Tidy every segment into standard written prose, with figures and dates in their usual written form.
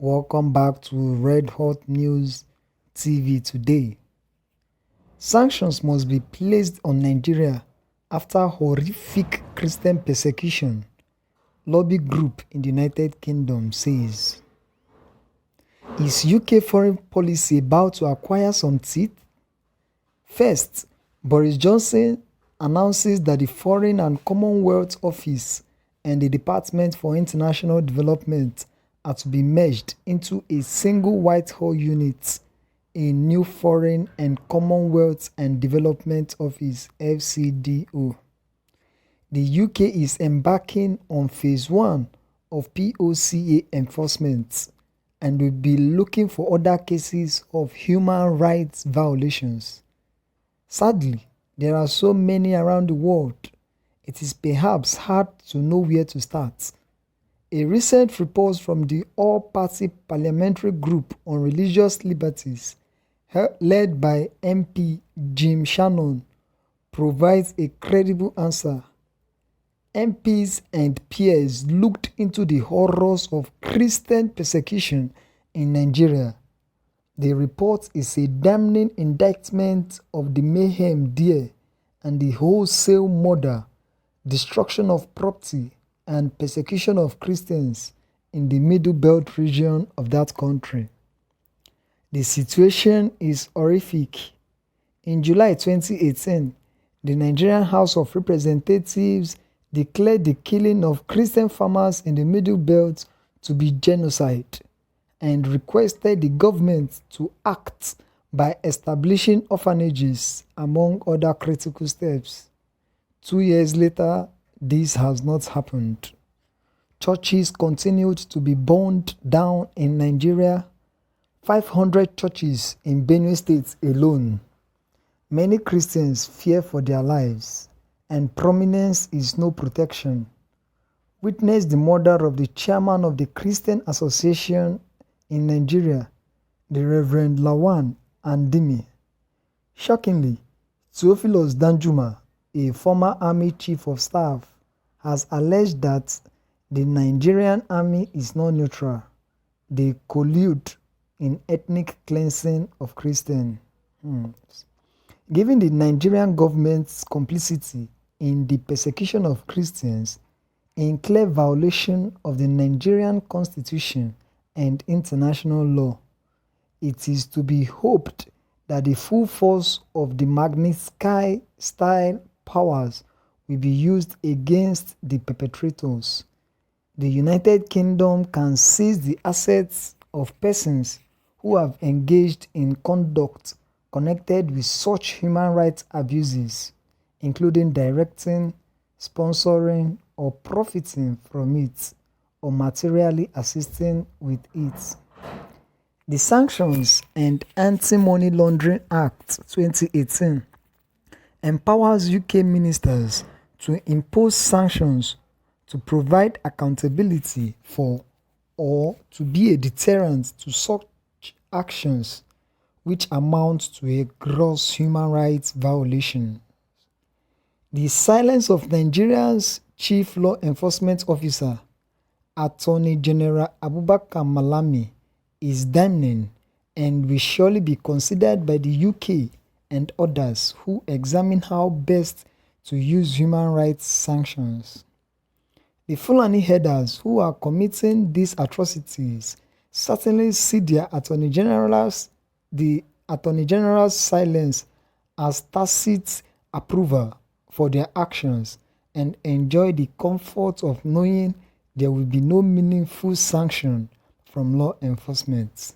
Welcome back to Red Hot News TV today. Sanctions must be placed on Nigeria after horrific Christian persecution, lobby group in the United Kingdom says. Is UK foreign policy about to acquire some teeth? First, Boris Johnson announces that the Foreign and Commonwealth Office and the Department for International Development are to be merged into a single Whitehall unit, a new Foreign and Commonwealth and Development Office (FCDO). The UK is embarking on phase 1 of POCA enforcement and will be looking for other cases of human rights violations. Sadly, there are so many around the world, it is perhaps hard to know where to start. A recent report from the All-Party Parliamentary Group on Religious Liberties, led by MP Jim Shannon, provides a credible answer. MPs and peers looked into the horrors of Christian persecution in Nigeria. The report is a damning indictment of the mayhem there and the wholesale murder, destruction of property, and persecution of Christians in the Middle Belt region of that country. The situation is horrific. In July 2018, the Nigerian House of Representatives declared the killing of Christian farmers in the Middle Belt to be genocide and requested the government to act by establishing orphanages, among other critical steps. 2 years later, this has not happened. Churches continued to be burned down in Nigeria, 500 churches in Benue State alone. Many Christians fear for their lives, and prominence is no protection. Witness the murder of the chairman of the Christian Association in Nigeria, the Reverend Lawan Andimi. Shockingly, Theophilus Danjuma, a former army chief of staff, has alleged that the Nigerian army is not neutral. They collude in ethnic cleansing of Christians. Given the Nigerian government's complicity in the persecution of Christians, in clear violation of the Nigerian Constitution and international law, it is to be hoped that the full force of the Magnitsky-style powers will be used against the perpetrators. The United Kingdom can seize the assets of persons who have engaged in conduct connected with such human rights abuses, including directing, sponsoring, or profiting from it, or materially assisting with it. The Sanctions and Anti-Money Laundering Act 2018 empowers UK ministers to impose sanctions to provide accountability for or to be a deterrent to such actions which amount to a gross human rights violation. The silence of Nigeria's Chief Law Enforcement Officer, Attorney General Abubakar Malami, is damning and will surely be considered by the UK and others who examine how best to use human rights sanctions. The Fulani herders who are committing these atrocities certainly see the Attorney General's silence as tacit approval for their actions and enjoy the comfort of knowing there will be no meaningful sanction from law enforcement.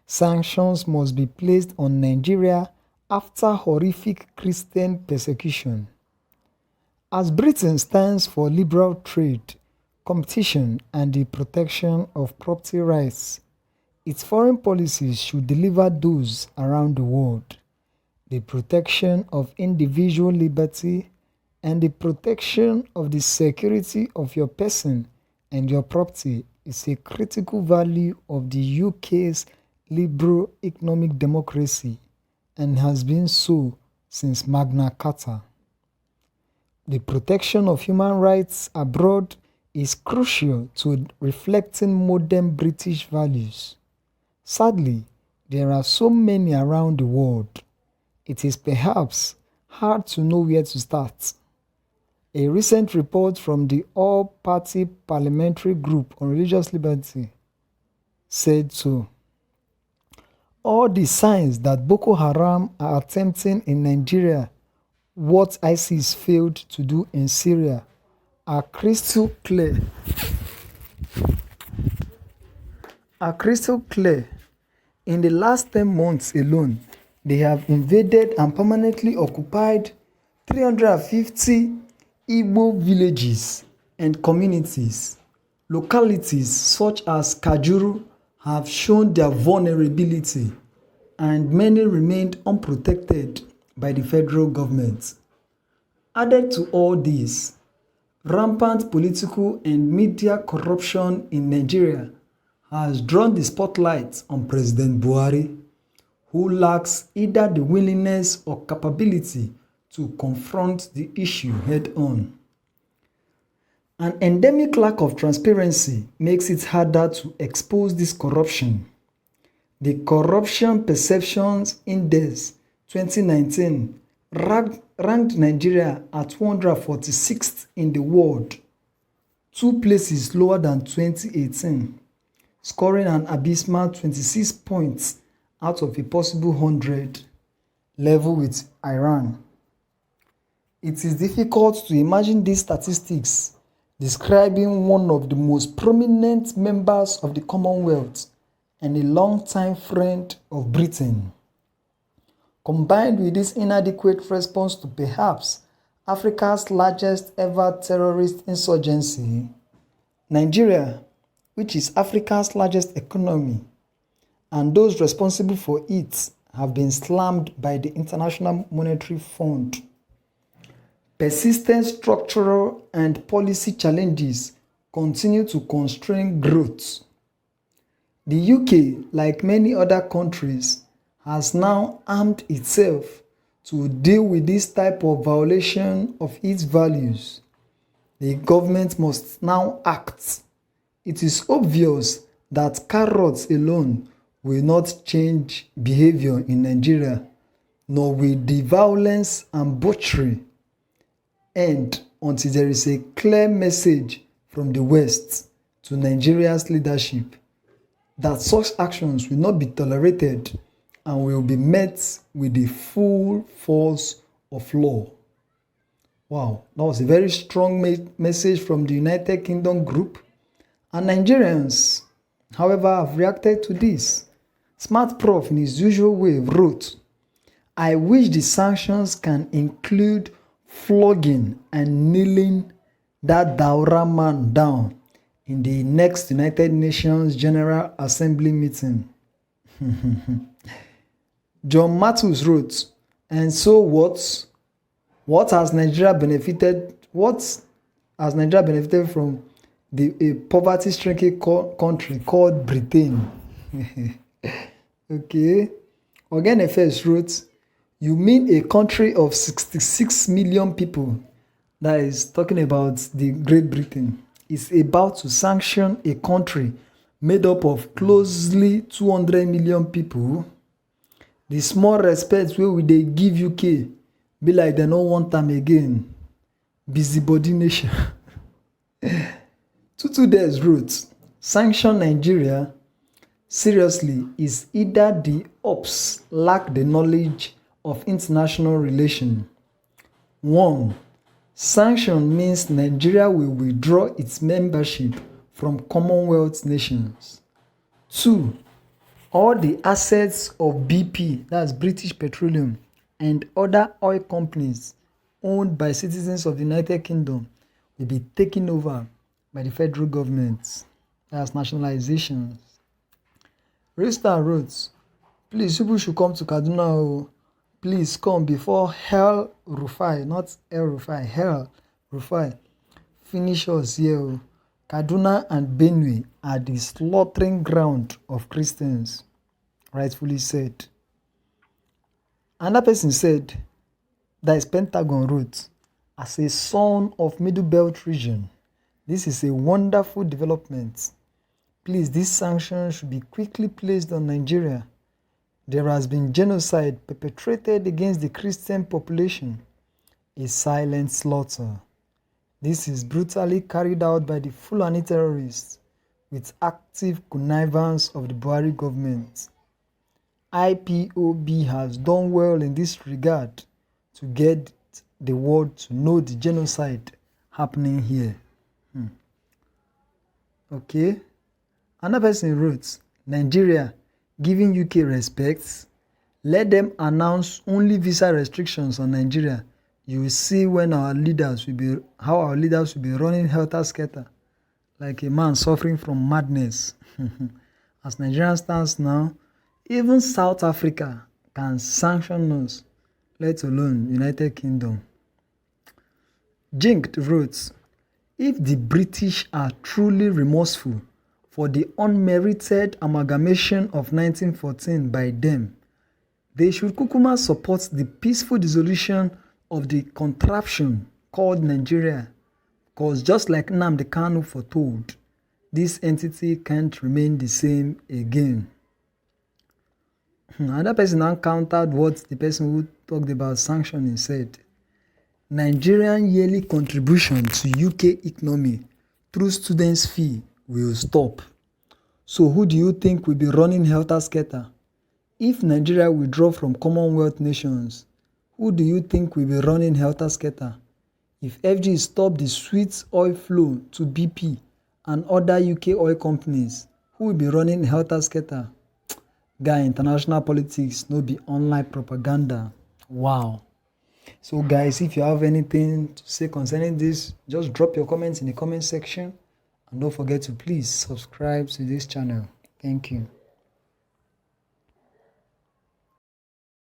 Sanctions must be placed on Nigeria after horrific Christian persecution. As Britain stands for liberal trade, competition, and the protection of property rights, its foreign policies should deliver those around the world. The protection of individual liberty and the protection of the security of your person and your property is a critical value of the UK's liberal economic democracy and has been so since Magna Carta. The protection of human rights abroad is crucial to reflecting modern British values. Sadly, there are so many around the world, it is perhaps hard to know where to start. A recent report from the All-Party Parliamentary Group on Religious Liberty said so. All the signs that Boko Haram are attempting in Nigeria, what ISIS failed to do in Syria, are crystal clear. In the last 10 months alone, they have invaded and permanently occupied 350 Igbo villages and communities. Localities such as Kajuru have shown their vulnerability, and many remained unprotected by the federal government. Added to all this, rampant political and media corruption in Nigeria has drawn the spotlight on President Buhari, who lacks either the willingness or capability to confront the issue head-on. An endemic lack of transparency makes it harder to expose this corruption. The Corruption Perceptions Index 2019 ranked Nigeria at 246th in the world, 2 places lower than 2018, scoring an abysmal 26 points out of a possible 100, level with Iran. It is difficult to imagine these statistics describing one of the most prominent members of the Commonwealth and a long-time friend of Britain. Combined with this inadequate response to perhaps Africa's largest ever terrorist insurgency, Nigeria, which is Africa's largest economy, and those responsible for it have been slammed by the International Monetary Fund. Persistent structural and policy challenges continue to constrain growth. The UK, like many other countries, has now armed itself to deal with this type of violation of its values. The government must now act. It is obvious that carrots alone will not change behavior in Nigeria, nor will the violence and butchery end until there is a clear message from the West to Nigeria's leadership that such actions will not be tolerated and will be met with the full force of law. Wow, that was a very strong message from the United Kingdom group, and Nigerians, however, have reacted to this. Smart Prof, in his usual way, wrote, "I wish the sanctions can include flogging and kneeling that Daura man down in the next United Nations General Assembly meeting." John Matthews wrote, "And so what? What has Nigeria benefited from a poverty-stricken country called Britain?" Okay. Ogene first wrote, "You mean a country of 66 million people," that is talking about the Great Britain, is about to sanction a country made up of closely 200 million people? The small respect wey we dey give UK be like dem no want am again. Busybody nation. Tutu Des wrote, "Sanction Nigeria seriously is either the ops lack the knowledge of international relations. 1. Sanction means Nigeria will withdraw its membership from Commonwealth nations. 2. All the assets of BP, that's British Petroleum, and other oil companies owned by citizens of the United Kingdom will be taken over by the federal government. That's nationalizations." Rista wrote, "Please, people should come to Kaduna. Oh. Please come before Hell Rufai, not El Rufai, Hell Rufai. Finish us here. Oh. Kaduna and Benue are the slaughtering ground of Christians," rightfully said. Another person said, that is Pentagon wrote, "As a son of Middle Belt region, This is a wonderful development. Please, these sanctions should be quickly placed on Nigeria. There has been genocide perpetrated against the Christian population, a silent slaughter. This is brutally carried out by the Fulani terrorists with active connivance of the Buhari government. IPOB has done well in this regard to get the world to know the genocide happening here. Okay. Another person wrote, Nigeria giving UK respect. Let them announce only visa restrictions on Nigeria. You will see when how our leaders will be running helter-skelter like a man suffering from madness. As Nigeria stands now, even South Africa can sanction us, let alone United Kingdom. Jinked wrote, if the British are truly remorseful for the unmerited amalgamation of 1914 by them, they should kukuma support the peaceful dissolution of the contraption called Nigeria, because just like Nnamdi Kanu foretold, this entity can't remain the same again. Another person now countered what the person who talked about sanctioning said. Nigerian yearly contribution to UK economy through students' fee will stop. So who do you think will be running helter-skelter? If Nigeria withdraw from Commonwealth nations, who do you think will be running helter-skelter? If FG stop the sweet oil flow to BP and other UK oil companies, who will be running helter-skelter? Guy, international politics no be online propaganda. Wow. So guys, if you have anything to say concerning this, just drop your comments in the comment section. And don't forget to please subscribe to this channel. Thank you.